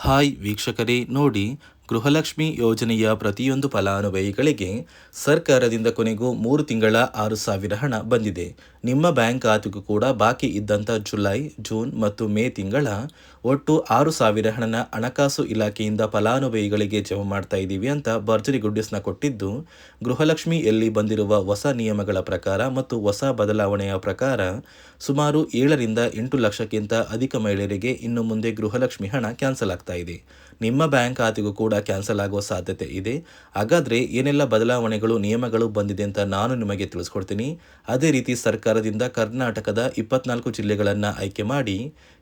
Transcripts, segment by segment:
Hi ವೀಕ್ಷಕರೇ, ನೋಡಿ, ಗೃಹಲಕ್ಷ್ಮಿ ಯೋಜನೆಯ ಪ್ರತಿಯೊಂದು ಫಲಾನುಭವಿಗಳಿಗೆ ಸರ್ಕಾರದಿಂದ ಕೊನೆಗೂ 3 ತಿಂಗಳ 6,000 ಹಣ ಬಂದಿದೆ. ನಿಮ್ಮ ಬ್ಯಾಂಕ್ ಖಾತೆಗೂ ಕೂಡ ಬಾಕಿ ಇದ್ದಂಥ ಜುಲೈ, ಜೂನ್ ಮತ್ತು ಮೇ ತಿಂಗಳ ಒಟ್ಟು 6,000 ಹಣನ ಹಣಕಾಸು ಇಲಾಖೆಯಿಂದ ಫಲಾನುಭವಿಗಳಿಗೆ ಜಮಾ ಮಾಡ್ತಾ ಇದ್ದೀವಿ ಅಂತ ಭರ್ಜರಿ ಗುಡ್ಡಿಸ್ನ ಕೊಟ್ಟಿದ್ದು, ಗೃಹಲಕ್ಷ್ಮಿಯಲ್ಲಿ ಬಂದಿರುವ ಹೊಸ ನಿಯಮಗಳ ಪ್ರಕಾರ ಮತ್ತು ಹೊಸ ಬದಲಾವಣೆಯ ಪ್ರಕಾರ ಸುಮಾರು 7ರಿಂದ 8 ಲಕ್ಷಕ್ಕಿಂತ ಅಧಿಕ ಮಹಿಳೆಯರಿಗೆ ಇನ್ನು ಮುಂದೆ ಗೃಹಲಕ್ಷ್ಮಿ ಹಣ ಕ್ಯಾನ್ಸಲ್ ಆಗ್ತಾ ಇದೆ. ನಿಮ್ಮ ಬ್ಯಾಂಕ್ ಖಾತೆಗೂ ಕೂಡ ಕ್ಯಾನ್ಸಲ್ ಆಗುವ ಸಾಧ್ಯತೆ ಇದೆ. ಹಾಗಾದರೆ ಏನೆಲ್ಲ ಬದಲಾವಣೆಗಳು, ನಿಯಮಗಳು ಬಂದಿದೆ ಅಂತ ನಾನು ನಿಮಗೆ ತಿಳಿಸ್ಕೊಡ್ತೀನಿ. ಅದೇ ರೀತಿ ಸರ್ಕಾರದಿಂದ ಕರ್ನಾಟಕದ 24 ಜಿಲ್ಲೆಗಳನ್ನು ಆಯ್ಕೆ ಮಾಡಿ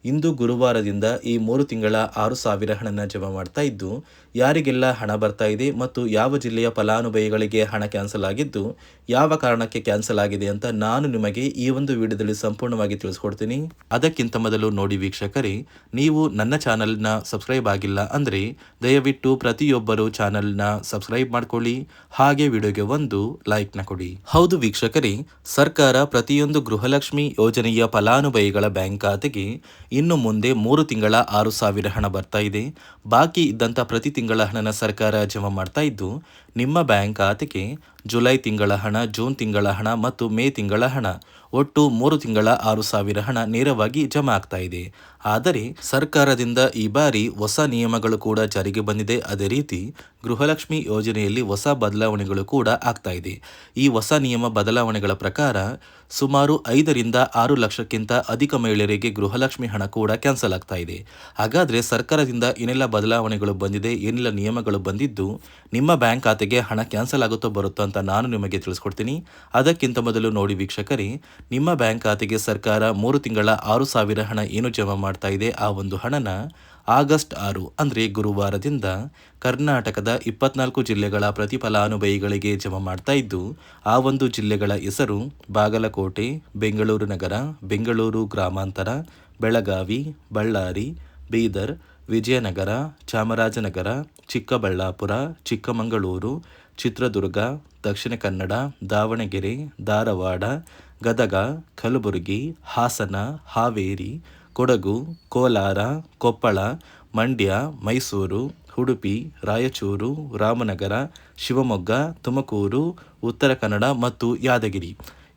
ಇಂದು ಗುರುವಾರದಿಂದ ಈ 3 ತಿಂಗಳ 6,000 ಹಣನ ಜಮಾ ಮಾಡ್ತಾ ಇದ್ದು, ಯಾರಿಗೆಲ್ಲ ಹಣ ಬರ್ತಾ ಇದೆ ಮತ್ತು ಯಾವ ಜಿಲ್ಲೆಯ ಫಲಾನುಭವಿಗಳಿಗೆ ಹಣ ಕ್ಯಾನ್ಸಲ್ ಆಗಿದ್ದು, ಯಾವ ಕಾರಣಕ್ಕೆ ಕ್ಯಾನ್ಸಲ್ ಆಗಿದೆ ಅಂತ ನಾನು ನಿಮಗೆ ಈ ಒಂದು ವಿಡಿಯೋದಲ್ಲಿ ಸಂಪೂರ್ಣವಾಗಿ ತಿಳಿಸ್ಕೊಡ್ತೀನಿ. ಅದಕ್ಕಿಂತ ಮೊದಲು ನೋಡಿ ವೀಕ್ಷಕರೇ, ನೀವು ನನ್ನ ಚಾನಲ್ನ ಸಬ್ಸ್ಕ್ರೈಬ್ ಆಗಿಲ್ಲ ಅಂದರೆ ದಯವಿಟ್ಟು ಪ್ರತಿಯೊಬ್ಬರು ಚಾನಲ್ನ ಸಬ್ಸ್ಕ್ರೈಬ್ ಮಾಡ್ಕೊಳ್ಳಿ, ಹಾಗೆ ವಿಡಿಯೋಗೆ ಒಂದು ಲೈಕ್ನ ಕೊಡಿ. ಹೌದು ವೀಕ್ಷಕರೇ, ಸರ್ಕಾರ ಪ್ರತಿಯೊಂದು ಗೃಹಲಕ್ಷ್ಮಿ ಯೋಜನೆಯ ಫಲಾನುಭವಿಗಳ ಬ್ಯಾಂಕ್ ಖಾತೆಗೆ ಇನ್ನು ಮುಂದೆ 3 ತಿಂಗಳ 6,000 ಹಣ ಬರ್ತಾ ಇದೆ. ಬಾಕಿ ಇದ್ದಂಥ ಪ್ರತಿ ತಿಂಗಳ ಹಣನ ಸರ್ಕಾರ ಜಮಾ ಮಾಡ್ತಾ ಇದ್ದು, ನಿಮ್ಮ ಬ್ಯಾಂಕ್ ಖಾತೆಗೆ ಜುಲೈ ತಿಂಗಳ ಹಣ, ಜೂನ್ ತಿಂಗಳ ಹಣ ಮತ್ತು ಮೇ ತಿಂಗಳ ಹಣ ಒಟ್ಟು 3 ತಿಂಗಳ 6,000 ಹಣ ನೇರವಾಗಿ ಜಮಾ ಆಗ್ತಾ ಇದೆ. ಆದರೆ ಸರ್ಕಾರದಿಂದ ಈ ಬಾರಿ ಹೊಸ ನಿಯಮಗಳು ಕೂಡ ಜಾರಿಗೆ ಬಂದಿದೆ. ಅದೇ ರೀತಿ ಗೃಹಲಕ್ಷ್ಮಿ ಯೋಜನೆಯಲ್ಲಿ ಹೊಸ ಬದಲಾವಣೆಗಳು ಕೂಡ ಆಗ್ತಾ ಇದೆ. ಈ ಹೊಸ ನಿಯಮ ಬದಲಾವಣೆಗಳ ಪ್ರಕಾರ ಸುಮಾರು 5ರಿಂದ 6 ಲಕ್ಷಕ್ಕಿಂತ ಅಧಿಕ ಮಹಿಳೆಯರಿಗೆ ಗೃಹಲಕ್ಷ್ಮಿ ಹಣ ಕೂಡ ಕ್ಯಾನ್ಸಲ್ ಆಗ್ತಾ ಇದೆ. ಹಾಗಾದರೆ ಸರ್ಕಾರದಿಂದ ಏನೆಲ್ಲ ಬದಲಾವಣೆಗಳು ಬಂದಿದೆ, ಏನೆಲ್ಲ ನಿಯಮಗಳು ಬಂದಿದ್ದು, ನಿಮ್ಮ ಬ್ಯಾಂಕ್ ಖಾತೆಗೆ ಹಣ ಕ್ಯಾನ್ಸಲ್ ಆಗುತ್ತೋ ಬರುತ್ತೋ ಅಂತ ನಾನು ನಿಮಗೆ ತಿಳಿಸ್ಕೊಡ್ತೀನಿ. ಅದಕ್ಕಿಂತ ಮೊದಲು ನೋಡಿ ವೀಕ್ಷಕರೇ, ನಿಮ್ಮ ಬ್ಯಾಂಕ್ ಖಾತೆಗೆ ಸರ್ಕಾರ 3 ತಿಂಗಳ 6,000 ಹಣ ಏನು ಜಮಾ ಮಾಡ್ತಾ ಇದೆ, ಆ ಒಂದು ಹಣನ ಆಗಸ್ಟ್ 6 ಅಂದರೆ ಗುರುವಾರದಿಂದ ಕರ್ನಾಟಕದ 24 ಜಿಲ್ಲೆಗಳ ಪ್ರತಿ ಫಲಾನುಭವಿಗಳಿಗೆ ಜಮಾ ಮಾಡ್ತಾ ಇದ್ದು, ಆ ಒಂದು ಜಿಲ್ಲೆಗಳ ಹೆಸರು ಬಾಗಲಕೋಟೆ, ಬೆಂಗಳೂರು ನಗರ, ಬೆಂಗಳೂರು ಗ್ರಾಮಾಂತರ, ಬೆಳಗಾವಿ, ಬಳ್ಳಾರಿ, ಬೀದರ್, ವಿಜಯನಗರ, ಚಾಮರಾಜನಗರ, ಚಿಕ್ಕಬಳ್ಳಾಪುರ, ಚಿಕ್ಕಮಗಳೂರು, ಚಿತ್ರದುರ್ಗ, ದಕ್ಷಿಣ ಕನ್ನಡ, ದಾವಣಗೆರೆ, ಧಾರವಾಡ, ಗದಗ, ಕಲಬುರಗಿ, ಹಾಸನ, ಹಾವೇರಿ, ಕೊಡಗು, ಕೋಲಾರ, ಕೊಪ್ಪಳ, ಮಂಡ್ಯ, ಮೈಸೂರು, ಉಡುಪಿ, ರಾಯಚೂರು, ರಾಮನಗರ, ಶಿವಮೊಗ್ಗ, ತುಮಕೂರು, ಉತ್ತರ ಕನ್ನಡ ಮತ್ತು ಯಾದಗಿರಿ.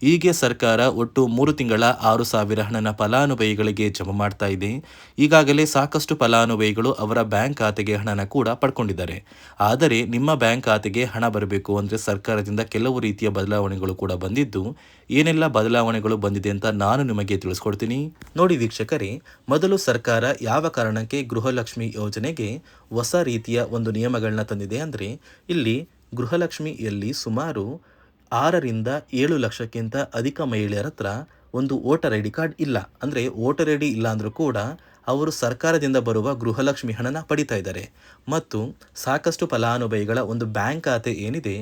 ಹೀಗೆ ಸರ್ಕಾರ ಒಟ್ಟು 3 ತಿಂಗಳ 6,000 ಹಣನ ಫಲಾನುಭವಿಗಳಿಗೆ ಜಮಾ ಮಾಡ್ತಾ ಇದೆ. ಈಗಾಗಲೇ ಸಾಕಷ್ಟು ಫಲಾನುಭವಿಗಳು ಅವರ ಬ್ಯಾಂಕ್ ಖಾತೆಗೆ ಹಣನ ಕೂಡ ಪಡ್ಕೊಂಡಿದ್ದಾರೆ. ಆದರೆ ನಿಮ್ಮ ಬ್ಯಾಂಕ್ ಖಾತೆಗೆ ಹಣ ಬರಬೇಕು ಅಂದರೆ ಸರ್ಕಾರದಿಂದ ಕೆಲವು ರೀತಿಯ ಬದಲಾವಣೆಗಳು ಕೂಡ ಬಂದಿದ್ದು, ಏನೆಲ್ಲ ಬದಲಾವಣೆಗಳು ಬಂದಿದೆ ಅಂತ ನಾನು ನಿಮಗೆ ತಿಳಿಸ್ಕೊಡ್ತೀನಿ. ನೋಡಿ ವೀಕ್ಷಕರೇ, ಮೊದಲು ಸರ್ಕಾರ ಯಾವ ಕಾರಣಕ್ಕೆ ಗೃಹಲಕ್ಷ್ಮಿ ಯೋಜನೆಗೆ ಹೊಸ ರೀತಿಯ ಒಂದು ನಿಯಮಗಳನ್ನ ತಂದಿದೆ ಅಂದರೆ, ಇಲ್ಲಿ ಗೃಹಲಕ್ಷ್ಮಿಯಲ್ಲಿ ಸುಮಾರು 6ರಿಂದ 7 ಲಕ್ಷಕ್ಕಿಂತ ಅಧಿಕ ಮಹಿಳೆಯರ ಹತ್ರ ಒಂದು ವೋಟರ್ ಐ ಡಿ ಕಾರ್ಡ್ ಇಲ್ಲ. ಅಂದರೆ ವೋಟರ್ ಐ ಡಿ ಇಲ್ಲ ಅಂದರೂ ಕೂಡ ಅವರು ಸರ್ಕಾರದಿಂದ ಬರುವ ಗೃಹಲಕ್ಷ್ಮಿ ಹಣನ ಪಡಿತಾ ಇದ್ದಾರೆ. ಮತ್ತು ಸಾಕಷ್ಟು ಫಲಾನುಭವಿಗಳ ಒಂದು ಬ್ಯಾಂಕ್ ಖಾತೆ ಏನಿದೆ,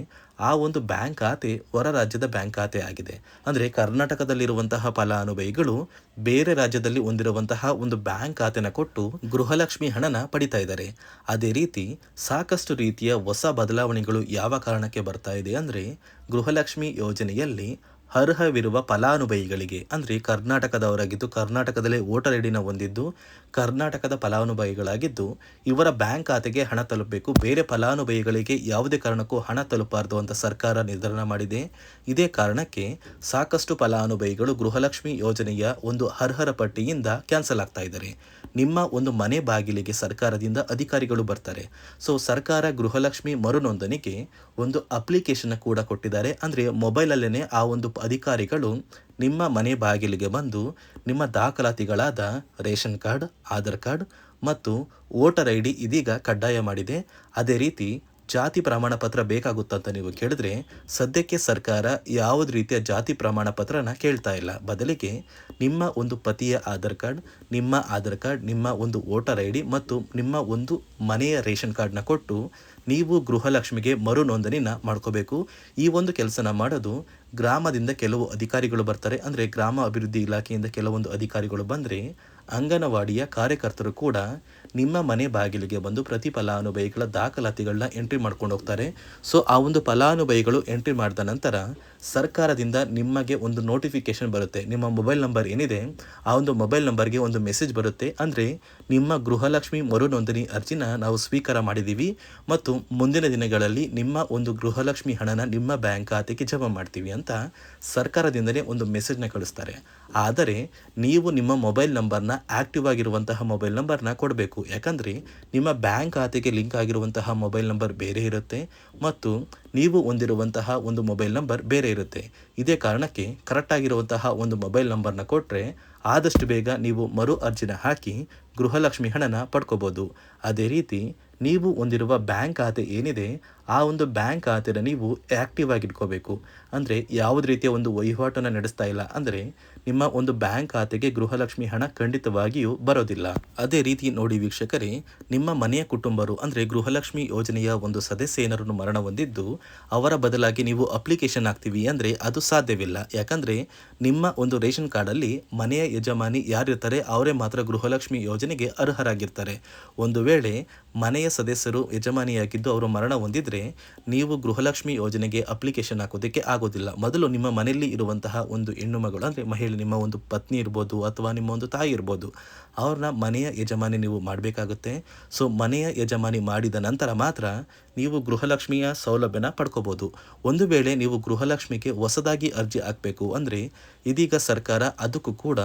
ಆ ಒಂದು ಬ್ಯಾಂಕ್ ಖಾತೆ ಹೊರ ರಾಜ್ಯದ ಬ್ಯಾಂಕ್ ಖಾತೆ ಆಗಿದೆ. ಅಂದರೆ ಕರ್ನಾಟಕದಲ್ಲಿರುವಂತಹ ಫಲಾನುಭವಿಗಳು ಬೇರೆ ರಾಜ್ಯದಲ್ಲಿ ಹೊಂದಿರುವಂತಹ ಒಂದು ಬ್ಯಾಂಕ್ ಖಾತೆನ ಕೊಟ್ಟು ಗೃಹಲಕ್ಷ್ಮಿ ಹಣನ ಪಡಿತಾ ಇದ್ದಾರೆ. ಅದೇ ರೀತಿ ಸಾಕಷ್ಟು ರೀತಿಯ ಹೊಸ ಬದಲಾವಣೆಗಳು ಯಾವ ಕಾರಣಕ್ಕೆ ಬರ್ತಾ ಇದೆ ಅಂದರೆ, ಗೃಹಲಕ್ಷ್ಮಿ ಯೋಜನೆಯಲ್ಲಿ ಅರ್ಹವಿರುವ ಫಲಾನುಭವಿಗಳಿಗೆ ಅಂದರೆ ಕರ್ನಾಟಕದವರಾಗಿದ್ದು, ಕರ್ನಾಟಕದಲ್ಲೇ ವೋಟರ್ ಐ ಡಿನ ಹೊಂದಿದ್ದು, ಕರ್ನಾಟಕದ ಫಲಾನುಭವಿಗಳಾಗಿದ್ದು, ಇವರ ಬ್ಯಾಂಕ್ ಖಾತೆಗೆ ಹಣ ತಲುಪಬೇಕು. ಬೇರೆ ಫಲಾನುಭವಿಗಳಿಗೆ ಯಾವುದೇ ಕಾರಣಕ್ಕೂ ಹಣ ತಲುಪಬಾರದು ಅಂತ ಸರ್ಕಾರ ನಿರ್ಧಾರ ಮಾಡಿದೆ. ಇದೇ ಕಾರಣಕ್ಕೆ ಸಾಕಷ್ಟು ಫಲಾನುಭವಿಗಳು ಗೃಹಲಕ್ಷ್ಮಿ ಯೋಜನೆಯ ಒಂದು ಅರ್ಹರ ಪಟ್ಟಿಯಿಂದ ಕ್ಯಾನ್ಸಲ್ ಆಗ್ತಾ ಇದ್ದಾರೆ. ನಿಮ್ಮ ಒಂದು ಮನೆ ಬಾಗಿಲಿಗೆ ಸರ್ಕಾರದಿಂದ ಅಧಿಕಾರಿಗಳು ಬರ್ತಾರೆ. ಸೊ ಸರ್ಕಾರ ಗೃಹಲಕ್ಷ್ಮಿ ಮರುನೋಂದಣಿಗೆ ಒಂದು ಅಪ್ಲಿಕೇಶನ್ ಕೂಡ ಕೊಟ್ಟಿದ್ದಾರೆ. ಅಂದರೆ ಮೊಬೈಲಲ್ಲೇ ಆ ಒಂದು ಅಧಿಕಾರಿಗಳು ನಿಮ್ಮ ಮನೆ ಬಾಗಿಲಿಗೆ ಬಂದು ನಿಮ್ಮ ದಾಖಲಾತಿಗಳಾದ ರೇಷನ್ ಕಾರ್ಡ್, ಆಧಾರ್ ಕಾರ್ಡ್ ಮತ್ತು ವೋಟರ್ ಐ ಡಿ ಇದೀಗ ಕಡ್ಡಾಯ ಮಾಡಿದೆ. ಅದೇ ರೀತಿ ಜಾತಿ ಪ್ರಮಾಣ ಪತ್ರ ಬೇಕಾಗುತ್ತಂತ ನೀವು ಕೇಳಿದ್ರೆ, ಸದ್ಯಕ್ಕೆ ಸರ್ಕಾರ ಯಾವುದೇ ರೀತಿಯ ಜಾತಿ ಪ್ರಮಾಣ ಪತ್ರನ ಕೇಳ್ತಾ ಇಲ್ಲ. ಬದಲಿಗೆ ನಿಮ್ಮ ಒಂದು ಪತಿಯ ಆಧಾರ್ ಕಾರ್ಡ್, ನಿಮ್ಮ ಒಂದು ವೋಟರ್ ಐ ಡಿ ಮತ್ತು ನಿಮ್ಮ ಒಂದು ಮನೆಯ ರೇಷನ್ ಕಾರ್ಡ್ನ ಕೊಟ್ಟು ನೀವು ಗೃಹಲಕ್ಷ್ಮಿಗೆ ಮರು ನೋಂದಣಿನ ಮಾಡ್ಕೋಬೇಕು. ಈ ಒಂದು ಕೆಲಸನ ಮಾಡೋದು ಗ್ರಾಮದಿಂದ ಕೆಲವು ಅಧಿಕಾರಿಗಳು ಬರ್ತಾರೆ. ಅಂದರೆ ಗ್ರಾಮ ಅಭಿವೃದ್ಧಿ ಇಲಾಖೆಯಿಂದ ಕೆಲವೊಂದು ಅಧಿಕಾರಿಗಳು ಬಂದರೆ, ಅಂಗನವಾಡಿಯ ಕಾರ್ಯಕರ್ತರು ಕೂಡ ನಿಮ್ಮ ಮನೆ ಬಾಗಿಲಿಗೆ ಬಂದು ಪ್ರತಿ ಫಲಾನುಭವಿಗಳ ದಾಖಲಾತಿಗಳನ್ನ ಎಂಟ್ರಿ ಮಾಡ್ಕೊಂಡು ಹೋಗ್ತಾರೆ. ಸೊ ಆ ಒಂದು ಫಲಾನುಭವಿಗಳು ಎಂಟ್ರಿ ಮಾಡಿದ ನಂತರ ಸರ್ಕಾರದಿಂದ ನಿಮಗೆ ಒಂದು ನೋಟಿಫಿಕೇಶನ್ ಬರುತ್ತೆ. ನಿಮ್ಮ ಮೊಬೈಲ್ ನಂಬರ್ ಏನಿದೆ ಆ ಒಂದು ಮೊಬೈಲ್ ನಂಬರ್ಗೆ ಒಂದು ಮೆಸೇಜ್ ಬರುತ್ತೆ. ಅಂದರೆ ನಿಮ್ಮ ಗೃಹಲಕ್ಷ್ಮಿ ಮರು ನೋಂದಣಿ ಅರ್ಜಿನ ನಾವು ಸ್ವೀಕಾರ ಮಾಡಿದ್ದೀವಿ ಮತ್ತು ಮುಂದಿನ ದಿನಗಳಲ್ಲಿ ನಿಮ್ಮ ಒಂದು ಗೃಹಲಕ್ಷ್ಮಿ ಹಣನ ನಿಮ್ಮ ಬ್ಯಾಂಕ್ ಖಾತೆಗೆ ಜಮಾ ಮಾಡ್ತೀವಿ ಅಂತ ಸರ್ಕಾರದಿಂದಲೇ ಒಂದು ಮೆಸೇಜ್ನ ಕಳಿಸ್ತಾರೆ. ಆದರೆ ನೀವು ನಿಮ್ಮ ಮೊಬೈಲ್ ನಂಬರ್ನ ಆಕ್ಟಿವ್ ಆಗಿರುವಂತಹ ಮೊಬೈಲ್ ನಂಬರ್ನ ಕೊಡಬೇಕು. ಯಾಕಂದರೆ ನಿಮ್ಮ ಬ್ಯಾಂಕ್ ಖಾತೆಗೆ ಲಿಂಕ್ ಆಗಿರುವಂತಹ ಮೊಬೈಲ್ ನಂಬರ್ ಬೇರೆ ಇರುತ್ತೆ ಮತ್ತು ನೀವು ಹೊಂದಿರುವಂತಹ ಒಂದು ಮೊಬೈಲ್ ನಂಬರ್ ಬೇರೆ ಇರುತ್ತೆ. ಇದೇ ಕಾರಣಕ್ಕೆ ಕರೆಕ್ಟ್ ಆಗಿರುವಂತಹ ಒಂದು ಮೊಬೈಲ್ ನಂಬರ್ನ ಕೊಟ್ಟರೆ ಆದಷ್ಟು ಬೇಗ ನೀವು ಮರು ಅರ್ಜಿನ ಹಾಕಿ ಗೃಹಲಕ್ಷ್ಮಿ ಹಣನ ಪಡ್ಕೋಬೋದು. ಅದೇ ರೀತಿ ನೀವು ಹೊಂದಿರುವ ಬ್ಯಾಂಕ್ ಖಾತೆ ಏನಿದೆ ಆ ಒಂದು ಬ್ಯಾಂಕ್ ಖಾತೆನ ನೀವು ಆ್ಯಕ್ಟಿವ್ ಆಗಿ ಇಟ್ಕೋಬೇಕು. ಅಂದರೆ ಯಾವುದೇ ರೀತಿಯ ಒಂದು ವಹಿವಾಟನ್ನು ನಡೆಸ್ತಾ ಇಲ್ಲ ಅಂದರೆ ನಿಮ್ಮ ಒಂದು ಬ್ಯಾಂಕ್ ಖಾತೆಗೆ ಗೃಹಲಕ್ಷ್ಮಿ ಹಣ ಖಂಡಿತವಾಗಿಯೂ ಬರೋದಿಲ್ಲ. ಅದೇ ರೀತಿ ನೋಡಿ ವೀಕ್ಷಕರೇ, ನಿಮ್ಮ ಮನೆಯ ಕುಟುಂಬರು ಅಂದರೆ ಗೃಹಲಕ್ಷ್ಮಿ ಯೋಜನೆಯ ಒಂದು ಸದಸ್ಯ ಏನಾರನ್ನು ಮರಣ ಹೊಂದಿದ್ದು ಅವರ ಬದಲಾಗಿ ನೀವು ಅಪ್ಲಿಕೇಶನ್ ಹಾಕ್ತೀವಿ ಅಂದರೆ ಅದು ಸಾಧ್ಯವಿಲ್ಲ. ಯಾಕಂದರೆ ನಿಮ್ಮ ಒಂದು ರೇಷನ್ ಕಾರ್ಡಲ್ಲಿ ಮನೆಯ ಯಜಮಾನಿ ಯಾರಿರ್ತಾರೆ ಅವರೇ ಮಾತ್ರ ಗೃಹಲಕ್ಷ್ಮಿ ಯೋಜನೆಗೆ ಅರ್ಹರಾಗಿರ್ತಾರೆ. ಒಂದು ವೇಳೆ ಮನೆಯ ಸದಸ್ಯರು ಯಜಮಾನಿಯಾಗಿದ್ದು ಅವರು ಮರಣ ಹೊಂದಿದ್ರೆ ನೀವು ಗೃಹಲಕ್ಷ್ಮಿ ಯೋಜನೆಗೆ ಅಪ್ಲಿಕೇಶನ್ ಹಾಕೋದಕ್ಕೆ ಆಗೋದಿಲ್ಲ. ಮೊದಲು ನಿಮ್ಮ ಮನೆಯಲ್ಲಿ ಇರುವಂತಹ ಒಂದು ಹೆಣ್ಣು ಮಗಳು ಅಂದರೆ ಮಹಿಳೆ, ನಿಮ್ಮ ಒಂದು ಪತ್ನಿ ಇರ್ಬೋದು ಅಥವಾ ನಿಮ್ಮ ಒಂದು ತಾಯಿ ಇರ್ಬೋದು, ಅವ್ರನ್ನ ಮನೆಯ ಯಜಮಾನಿ ನೀವು ಮಾಡಬೇಕಾಗುತ್ತೆ. ಸೊ ಮನೆಯ ಯಜಮಾನಿ ಮಾಡಿದ ನಂತರ ಮಾತ್ರ ನೀವು ಗೃಹಲಕ್ಷ್ಮಿಯ ಸೌಲಭ್ಯನ ಪಡ್ಕೋಬೋದು. ಒಂದು ವೇಳೆ ನೀವು ಗೃಹಲಕ್ಷ್ಮಿಗೆ ಹೊಸದಾಗಿ ಅರ್ಜಿ ಹಾಕಬೇಕು ಅಂದರೆ ಇದೀಗ ಸರ್ಕಾರ ಅದಕ್ಕೂ ಕೂಡ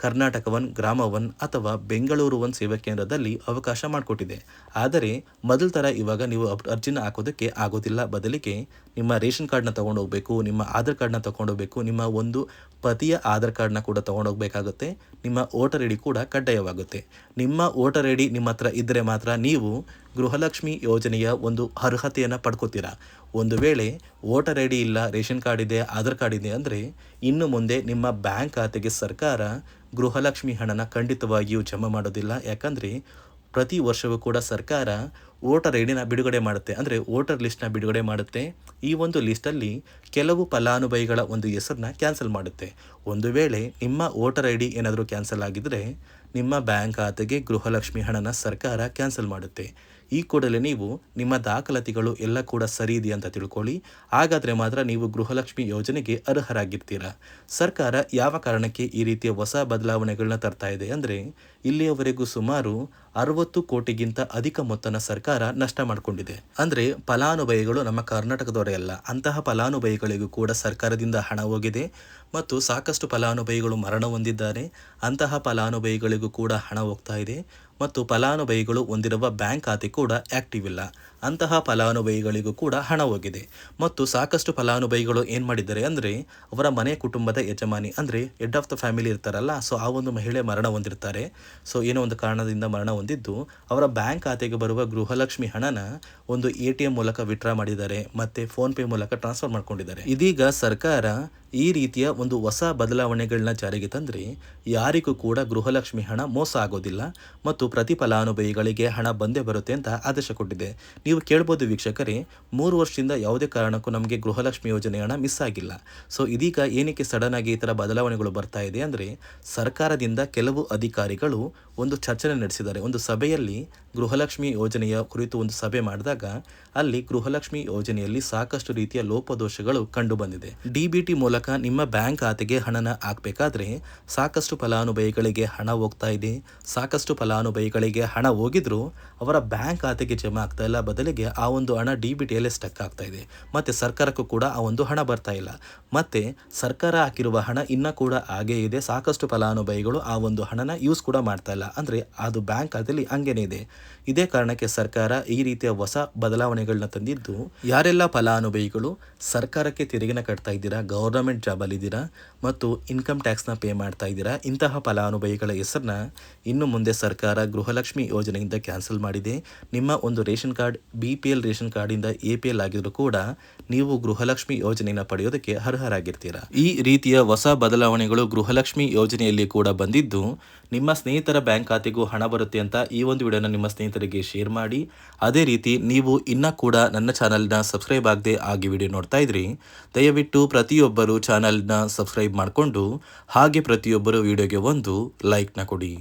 ಕರ್ನಾಟಕ ಒನ್, ಗ್ರಾಮ ಒನ್ ಅಥವಾ ಬೆಂಗಳೂರು ಒನ್ ಸೇವಾ ಕೇಂದ್ರದಲ್ಲಿ ಅವಕಾಶ ಮಾಡಿಕೊಟ್ಟಿದೆ. ಆದರೆ ಮೊದಲ ಥರ ಇವಾಗ ನೀವು ಅರ್ಜಿನ ಹಾಕೋದಕ್ಕೆ ಆಗೋದಿಲ್ಲ. ಬದಲಿಗೆ ನಿಮ್ಮ ರೇಷನ್ ಕಾರ್ಡ್ನ ತೊಗೊಂಡೋಗ್ಬೇಕು, ನಿಮ್ಮ ಆಧಾರ್ ಕಾರ್ಡ್ನ ತೊಗೊಂಡೋಗ್ಬೇಕು, ನಿಮ್ಮ ಒಂದು ಪತಿಯ ಆಧಾರ್ ಕಾರ್ಡ್ನ ಕೂಡ ತೊಗೊಂಡೋಗ್ಬೇಕಾಗುತ್ತೆ. ನಿಮ್ಮ ವೋಟರ್ ಐ ಡಿ ಕೂಡ ಕಡ್ಡಾಯವಾಗುತ್ತೆ. ನಿಮ್ಮ ವೋಟರ್ ಐ ಡಿ ನಿಮ್ಮ ಹತ್ರ ಇದ್ದರೆ ಮಾತ್ರ ನೀವು ಗೃಹಲಕ್ಷ್ಮಿ ಯೋಜನೆಯ ಒಂದು ಅರ್ಹತೆಯನ್ನು ಪಡ್ಕೋತೀರಾ. ಒಂದು ವೇಳೆ ವೋಟರ್ ಐ ಡಿ ಇಲ್ಲ, ರೇಷನ್ ಕಾರ್ಡ್ ಇದೆ, ಆಧಾರ್ ಕಾರ್ಡ್ ಇದೆ ಅಂದರೆ ಇನ್ನು ಮುಂದೆ ನಿಮ್ಮ ಬ್ಯಾಂಕ್ ಖಾತೆಗೆ ಸರ್ಕಾರ ಗೃಹಲಕ್ಷ್ಮಿ ಹಣನ ಖಂಡಿತವಾಗಿಯೂ ಜಮಾ ಮಾಡೋದಿಲ್ಲ. ಯಾಕಂದರೆ ಪ್ರತಿ ವರ್ಷವೂ ಕೂಡ ಸರ್ಕಾರ ವೋಟರ್ ಐ ಡಿನ ಬಿಡುಗಡೆ ಮಾಡುತ್ತೆ, ಅಂದರೆ ವೋಟರ್ ಲಿಸ್ಟ್ನ ಬಿಡುಗಡೆ ಮಾಡುತ್ತೆ. ಈ ಒಂದು ಲಿಸ್ಟಲ್ಲಿ ಕೆಲವು ಫಲಾನುಭವಿಗಳ ಒಂದು ಹೆಸರನ್ನ ಕ್ಯಾನ್ಸಲ್ ಮಾಡುತ್ತೆ. ಒಂದು ವೇಳೆ ನಿಮ್ಮ ವೋಟರ್ ಐ ಡಿ ಏನಾದರೂ ಕ್ಯಾನ್ಸಲ್ ಆಗಿದ್ದರೆ ನಿಮ್ಮ ಬ್ಯಾಂಕ್ ಖಾತೆಗೆ ಗೃಹಲಕ್ಷ್ಮಿ ಹಣನ ಸರ್ಕಾರ ಕ್ಯಾನ್ಸಲ್ ಮಾಡುತ್ತೆ. ಈ ಕೂಡಲೇ ನೀವು ನಿಮ್ಮ ದಾಖಲಾತಿಗಳು ಎಲ್ಲ ಕೂಡ ಸರಿ ಇದೆಯಾ ಅಂತ ತಿಳ್ಕೊಳ್ಳಿ. ಹಾಗಾದರೆ ಮಾತ್ರ ನೀವು ಗೃಹಲಕ್ಷ್ಮಿ ಯೋಜನೆಗೆ ಅರ್ಹರಾಗಿರ್ತೀರಾ. ಸರ್ಕಾರ ಯಾವ ಕಾರಣಕ್ಕೆ ಈ ರೀತಿಯ ಹೊಸ ಬದಲಾವಣೆಗಳನ್ನ ತರ್ತಾ ಇದೆ ಅಂದರೆ ಇಲ್ಲಿಯವರೆಗೂ ಸುಮಾರು 60 ಕೋಟಿಗಿಂತ ಅಧಿಕ ಮೊತ್ತನ ಸರ್ಕಾರ ನಷ್ಟ ಮಾಡಿಕೊಂಡಿದೆ. ಅಂದರೆ ಫಲಾನುಭವಿಗಳು ನಮ್ಮ ಕರ್ನಾಟಕದವರೇ ಅಲ್ಲ, ಅಂತಹ ಫಲಾನುಭವಿಗಳಿಗೂ ಕೂಡ ಸರ್ಕಾರದಿಂದ ಹಣ ಹೋಗಿದೆ ಮತ್ತು ಸಾಕಷ್ಟು ಫಲಾನುಭವಿಗಳು ಮರಣ ಹೊಂದಿದ್ದಾರೆ. ಅಂತಹ ಫಲಾನುಭವಿಗಳಿಗೂ ಕೂಡ ಹಣ ಹೋಗ್ತಾ ಇದೆ ಮತ್ತು ಫಲಾನುಭವಿಗಳು ಹೊಂದಿರುವ ಬ್ಯಾಂಕ್ ಖಾತೆ ಕೂಡ ಆ್ಯಕ್ಟಿವ್ ಇಲ್ಲ. ಅಂತಹ ಫಲಾನುಭವಿಗಳಿಗೂ ಕೂಡ ಹಣ ಹೋಗಿದೆ ಮತ್ತು ಸಾಕಷ್ಟು ಫಲಾನುಭವಿಗಳು ಏನು ಮಾಡಿದ್ದಾರೆ ಅಂದರೆ ಅವರ ಮನೆ ಕುಟುಂಬದ ಯಜಮಾನಿ ಅಂದರೆ ಹೆಡ್ ಆಫ್ ದ ಫ್ಯಾಮಿಲಿ ಇರ್ತಾರಲ್ಲ, ಸೊ ಆ ಒಂದು ಮಹಿಳೆ ಮರಣ ಹೊಂದಿರ್ತಾರೆ. ಸೊ ಏನೋ ಒಂದು ಕಾರಣದಿಂದ ಮರಣ ಹೊಂದಿದ್ದು ಅವರ ಬ್ಯಾಂಕ್ ಖಾತೆಗೆ ಬರುವ ಗೃಹಲಕ್ಷ್ಮಿ ಹಣನ ಒಂದು ATM ಮೂಲಕ ವಿತ್ಡ್ರಾ ಮಾಡಿದ್ದಾರೆ ಮತ್ತು ಫೋನ್ಪೇ ಮೂಲಕ ಟ್ರಾನ್ಸ್ಫರ್ ಮಾಡ್ಕೊಂಡಿದ್ದಾರೆ. ಇದೀಗ ಸರ್ಕಾರ ಈ ರೀತಿಯ ಒಂದು ಹೊಸ ಬದಲಾವಣೆಗಳನ್ನ ಜಾರಿಗೆ ತಂದರೆ ಯಾರಿಗೂ ಕೂಡ ಗೃಹಲಕ್ಷ್ಮಿ ಹಣ ಮೋಸ ಆಗೋದಿಲ್ಲ ಮತ್ತು ಪ್ರತಿ ಫಲಾನುಭವಿಗಳಿಗೆ ಹಣ ಬಂದೇ ಬರುತ್ತೆ ಅಂತ ಆದೇಶ ಕೊಟ್ಟಿದೆ. ನೀವು ಕೇಳ್ಬೋದು ವೀಕ್ಷಕರೇ, 3 ವರ್ಷದಿಂದ ಯಾವುದೇ ಕಾರಣಕ್ಕೂ ನಮಗೆ ಗೃಹಲಕ್ಷ್ಮಿ ಯೋಜನೆ ಹಣ ಮಿಸ್ ಆಗಿಲ್ಲ. ಸೊ ಇದೀಗ ಏನಕ್ಕೆ ಸಡನ್ ಆಗಿ ಈ ಥರ ಬದಲಾವಣೆಗಳು ಬರ್ತಾ ಇದೆ ಅಂದರೆ ಸರ್ಕಾರದಿಂದ ಕೆಲವು ಅಧಿಕಾರಿಗಳು ಒಂದು ಚರ್ಚೆ ನಡೆಸಿದ್ದಾರೆ. ಒಂದು ಸಭೆಯಲ್ಲಿ ಗೃಹಲಕ್ಷ್ಮಿ ಯೋಜನೆಯ ಕುರಿತು ಒಂದು ಸಭೆ ಮಾಡಿದಾಗ ಅಲ್ಲಿ ಗೃಹಲಕ್ಷ್ಮಿ ಯೋಜನೆಯಲ್ಲಿ ಸಾಕಷ್ಟು ರೀತಿಯ ಲೋಪದೋಷಗಳು ಕಂಡು ಬಂದಿದೆ. DBT ಮೂಲಕ ನಿಮ್ಮ ಬ್ಯಾಂಕ್ ಖಾತೆಗೆ ಹಣನ ಹಾಕಬೇಕಾದ್ರೆ ಸಾಕಷ್ಟು ಫಲಾನುಭವಿಗಳಿಗೆ ಹಣ ಹೋಗ್ತಾ ಇದೆ. ಸಾಕಷ್ಟು ಫಲಾನುಭವಿಗಳಿಗೆ ಹಣ ಹೋಗಿದ್ರು ಅವರ ಬ್ಯಾಂಕ್ ಖಾತೆಗೆ ಜಮಾ ಆಗ್ತಾ ಇಲ್ಲ, ಬದಲಿಗೆ ಆ ಒಂದು ಹಣ DBTಯಲ್ಲೇ ಸ್ಟಕ್ ಆಗ್ತಾ ಇದೆ ಮತ್ತು ಸರ್ಕಾರಕ್ಕೂ ಕೂಡ ಆ ಒಂದು ಹಣ ಬರ್ತಾ ಇಲ್ಲ. ಮತ್ತು ಸರ್ಕಾರ ಹಾಕಿರುವ ಹಣ ಇನ್ನೂ ಕೂಡ ಹಾಗೇ ಇದೆ. ಸಾಕಷ್ಟು ಫಲಾನುಭವಿಗಳು ಆ ಒಂದು ಹಣನ ಯೂಸ್ ಕೂಡ ಮಾಡ್ತಾ ಇಲ್ಲ, ಅಂದರೆ ಅದು ಬ್ಯಾಂಕ್ ಖಾತೆಯಲ್ಲಿ ಹಂಗೇನೆ ಇದೆ. ಇದೇ ಕಾರಣಕ್ಕೆ ಸರ್ಕಾರ ಈ ರೀತಿಯ ಹೊಸ ಬದಲಾವಣೆಗಳನ್ನ ತಂದಿದ್ದು ಯಾರೆಲ್ಲ ಫಲಾನುಭವಿಗಳು ಸರ್ಕಾರಕ್ಕೆ ತೆರಿಗೆನ ಕಟ್ತಾ ಇದ್ದೀರಾ, ಗೌರ್ನಮೆಂಟ್ ಜಾಬಲ್ಲಿದ್ದೀರಾ ಮತ್ತು ಇನ್ಕಮ್ ಟ್ಯಾಕ್ಸ್ನ ಪೇ ಮಾಡ್ತಾ ಇದ್ದೀರಾ, ಇಂತಹ ಫಲಾನುಭವಿಗಳ ಹೆಸರನ್ನ ಇನ್ನು ಮುಂದೆ ಸರ್ಕಾರ ಗೃಹಲಕ್ಷ್ಮಿ ಯೋಜನೆಯಿಂದ ಕ್ಯಾನ್ಸಲ್ ಮಾಡಿದೆ. ನಿಮ್ಮ ಒಂದು ರೇಷನ್ ಕಾರ್ಡ್ BPL ರೇಷನ್ ಕಾರ್ಡಿಂದ APL ಆಗಿದ್ರು ಕೂಡ ನೀವು ಗೃಹಲಕ್ಷ್ಮಿ ಯೋಜನೆಯನ್ನು ಪಡೆಯೋದಕ್ಕೆ ಅರ್ಹರಾಗಿರ್ತೀರಾ. ಈ ರೀತಿಯ ಹೊಸ ಬದಲಾವಣೆಗಳು ಗೃಹಲಕ್ಷ್ಮಿ ಯೋಜನೆಯಲ್ಲಿ ಕೂಡ ಬಂದಿದ್ದು ನಿಮ್ಮ ಸ್ನೇಹಿತರ ಬ್ಯಾಂಕ್ ಖಾತೆಗೂ ಹಣ ಬರುತ್ತೆ ಅಂತ ಈ ಒಂದು ವಿಡಿಯೋನ ನಿಮ್ಮ ಸ್ನೇಹಿತರಿಗೆ ಶೇರ್ ಮಾಡಿ. ಅದೇ ರೀತಿ ನೀವು ಇನ್ನೂ ಕೂಡ ನನ್ನ ಚಾನಲ್ನ ಸಬ್ಸ್ಕ್ರೈಬ್ ಆಗದೆ ಆಗಿ ವಿಡಿಯೋ ನೋಡ್ತಾ ಇದ್ರಿ, ದಯವಿಟ್ಟು ಪ್ರತಿಯೊಬ್ಬರು ಚಾನಲ್ನ ಸಬ್ಸ್ಕ್ರೈಬ್ ಮಾಡಿಕೊಂಡು ಹಾಗೆ ಪ್ರತಿಯೊಬ್ಬರು ವಿಡಿಯೋಗೆ ಒಂದು ಲೈಕ್ನ ಕೊಡಿ.